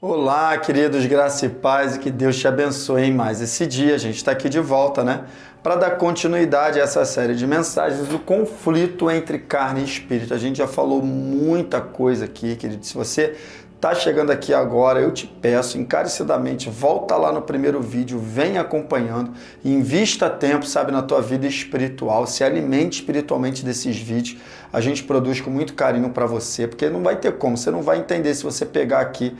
Olá, queridos, graça e paz, e que Deus te abençoe em mais esse dia. A gente está aqui de volta, né? Para dar continuidade a essa série de mensagens do conflito entre carne e espírito. A gente já falou muita coisa aqui, querido. Se você está chegando aqui agora, eu te peço encarecidamente, volta lá no primeiro vídeo, vem acompanhando, invista tempo, sabe, na tua vida espiritual, se alimente espiritualmente desses vídeos. A gente produz com muito carinho para você, porque não vai ter como, você não vai entender se você pegar aqui,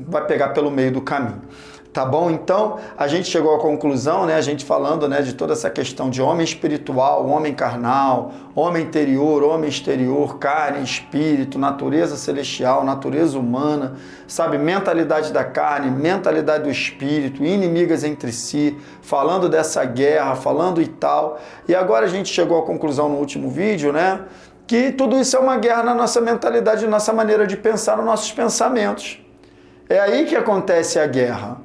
vai pegar pelo meio do caminho. Tá bom? Então, a gente chegou à conclusão, né? A gente falando, né, de toda essa questão de homem espiritual, homem carnal, homem interior, homem exterior, carne, espírito, natureza celestial, natureza humana, sabe? Mentalidade da carne, mentalidade do espírito, inimigas entre si, falando dessa guerra, falando e tal. E agora a gente chegou à conclusão no último vídeo, né? Que tudo isso é uma guerra na nossa mentalidade, na nossa maneira de pensar, nos nossos pensamentos. É aí que acontece a guerra.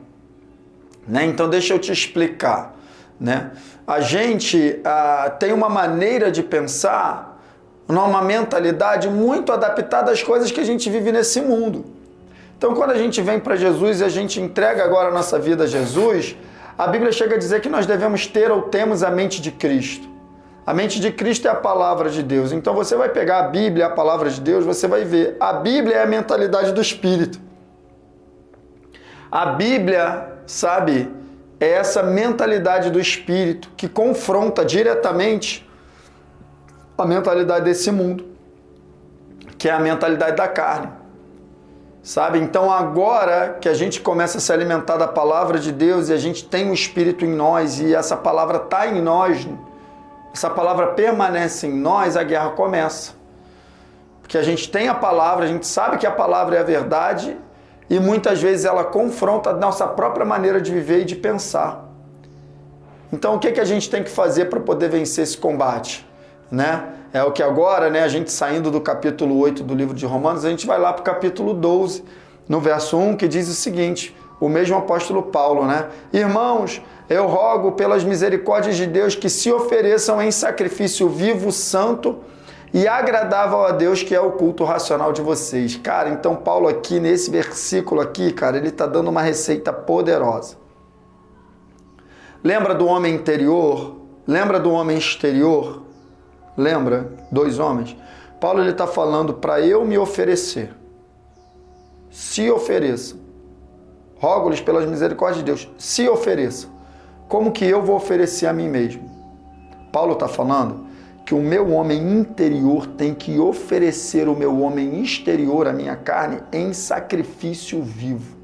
Né? Então deixa eu te explicar. Né? A gente tem uma maneira de pensar, uma mentalidade muito adaptada às coisas que a gente vive nesse mundo. Então quando a gente vem para Jesus e a gente entrega agora a nossa vida a Jesus, a Bíblia chega a dizer que nós devemos ter ou temos a mente de Cristo. A mente de Cristo é a palavra de Deus. Então você vai pegar a Bíblia, a palavra de Deus, você vai ver. A Bíblia é a mentalidade do Espírito. A Bíblia, sabe, é essa mentalidade do Espírito que confronta diretamente a mentalidade desse mundo, que é a mentalidade da carne. Sabe? Então agora que a gente começa a se alimentar da palavra de Deus e a gente tem o Espírito em nós e essa palavra está em nós, essa palavra permanece em nós, a guerra começa. Porque a gente tem a palavra, a gente sabe que a palavra é a verdade e muitas vezes ela confronta a nossa própria maneira de viver e de pensar. Então o que a gente tem que fazer para poder vencer esse combate? Né? É o que agora, né, a gente saindo do capítulo 8 do livro de Romanos, a gente vai lá para o capítulo 12, no verso 1, que diz o seguinte, o mesmo apóstolo Paulo, né? Irmãos, eu rogo pelas misericórdias de Deus que se ofereçam em sacrifício vivo, santo e agradável a Deus, que é o culto racional de vocês. Cara, então Paulo aqui, nesse versículo aqui, cara, ele está dando uma receita poderosa. Lembra do homem interior? Lembra do homem exterior? Lembra? Dois homens? Paulo, ele está falando para eu me oferecer. Se ofereça. Rogo-lhes pelas misericórdias de Deus, se ofereça. Como que eu vou oferecer a mim mesmo? Paulo está falando que o meu homem interior tem que oferecer o meu homem exterior, a minha carne, em sacrifício vivo.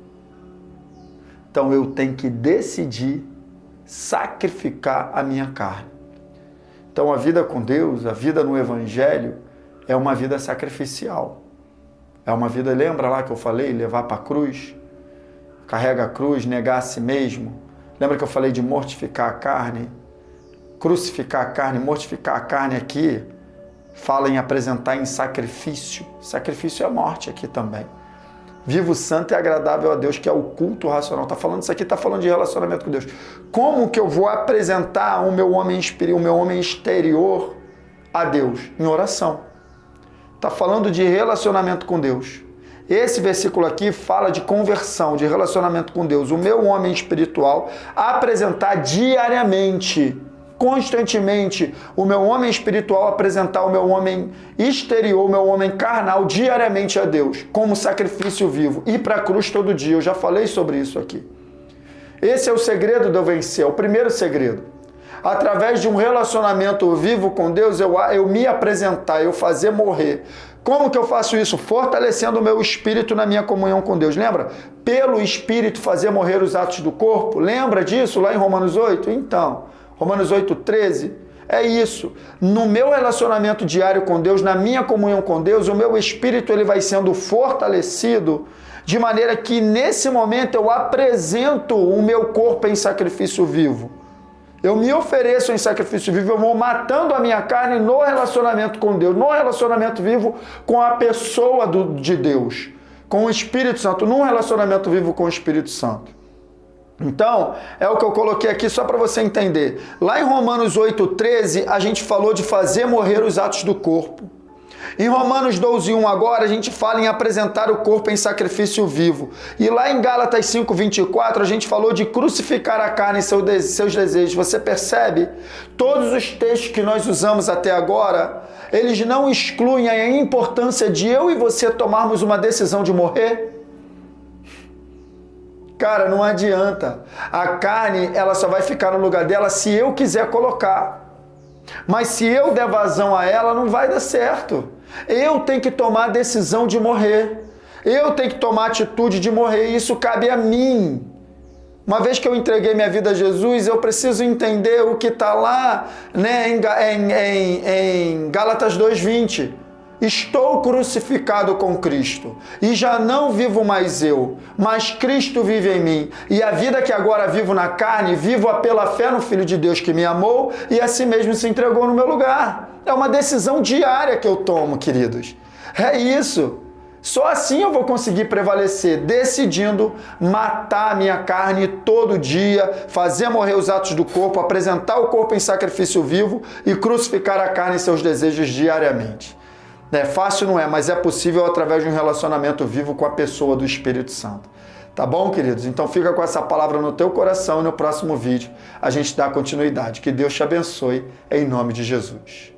Então eu tenho que decidir sacrificar a minha carne. Então a vida com Deus, a vida no Evangelho, é uma vida sacrificial. É uma vida, lembra lá que eu falei, levar para a cruz? Carrega a cruz, negar a si mesmo. Lembra que eu falei de mortificar a carne? Crucificar a carne, mortificar a carne aqui, fala em apresentar em sacrifício. Sacrifício é a morte aqui também. Vivo, santo e agradável a Deus, que é o culto racional. Está falando isso aqui, está falando de relacionamento com Deus. Como que eu vou apresentar o meu homem exterior a Deus? Em oração. Está falando de relacionamento com Deus. Esse versículo aqui fala de conversão, de relacionamento com Deus. O meu homem espiritual apresentar diariamente, constantemente, o meu homem espiritual apresentar o meu homem exterior, o meu homem carnal diariamente a Deus, como sacrifício vivo. Ir para a cruz todo dia, eu já falei sobre isso aqui. Esse é o segredo de eu vencer, é o primeiro segredo. Através de um relacionamento vivo com Deus, eu me apresentar, eu fazer morrer. Como que eu faço isso? Fortalecendo o meu espírito na minha comunhão com Deus. Lembra? Pelo espírito fazer morrer os atos do corpo. Lembra disso lá em Romanos 8? Então, Romanos 8:13 é isso. No meu relacionamento diário com Deus, na minha comunhão com Deus, o meu espírito ele vai sendo fortalecido de maneira que nesse momento eu apresento o meu corpo em sacrifício vivo. Eu me ofereço em sacrifício vivo, eu vou matando a minha carne no relacionamento com Deus, no relacionamento vivo com a pessoa de Deus, com o Espírito Santo, num relacionamento vivo com o Espírito Santo. Então, é o que eu coloquei aqui só para você entender. Lá em Romanos 8:13, a gente falou de fazer morrer os atos do corpo. Em Romanos 12:1 agora a gente fala em apresentar o corpo em sacrifício vivo. E lá em Gálatas 5:24 a gente falou de crucificar a carne e seus desejos. Você percebe? Todos os textos que nós usamos até agora, eles não excluem a importância de eu e você tomarmos uma decisão de morrer. Cara, não adianta. A carne, ela só vai ficar no lugar dela se eu quiser colocar. Mas se eu der vazão a ela, não vai dar certo. Eu tenho que tomar a decisão de morrer. Eu tenho que tomar a atitude de morrer. E isso cabe a mim. Uma vez que eu entreguei minha vida a Jesus, eu preciso entender o que está lá, né, em Gálatas 2:20. Estou crucificado com Cristo, e já não vivo mais eu, mas Cristo vive em mim. E a vida que agora vivo na carne, vivo-a pela fé no Filho de Deus que me amou e a si mesmo se entregou no meu lugar. É uma decisão diária que eu tomo, queridos. É isso. Só assim eu vou conseguir prevalecer, decidindo matar a minha carne todo dia, fazer morrer os atos do corpo, apresentar o corpo em sacrifício vivo e crucificar a carne e seus desejos diariamente. É fácil, não é, mas é possível através de um relacionamento vivo com a pessoa do Espírito Santo. Tá bom, queridos? Então fica com essa palavra no teu coração e no próximo vídeo a gente dá continuidade. Que Deus te abençoe em nome de Jesus.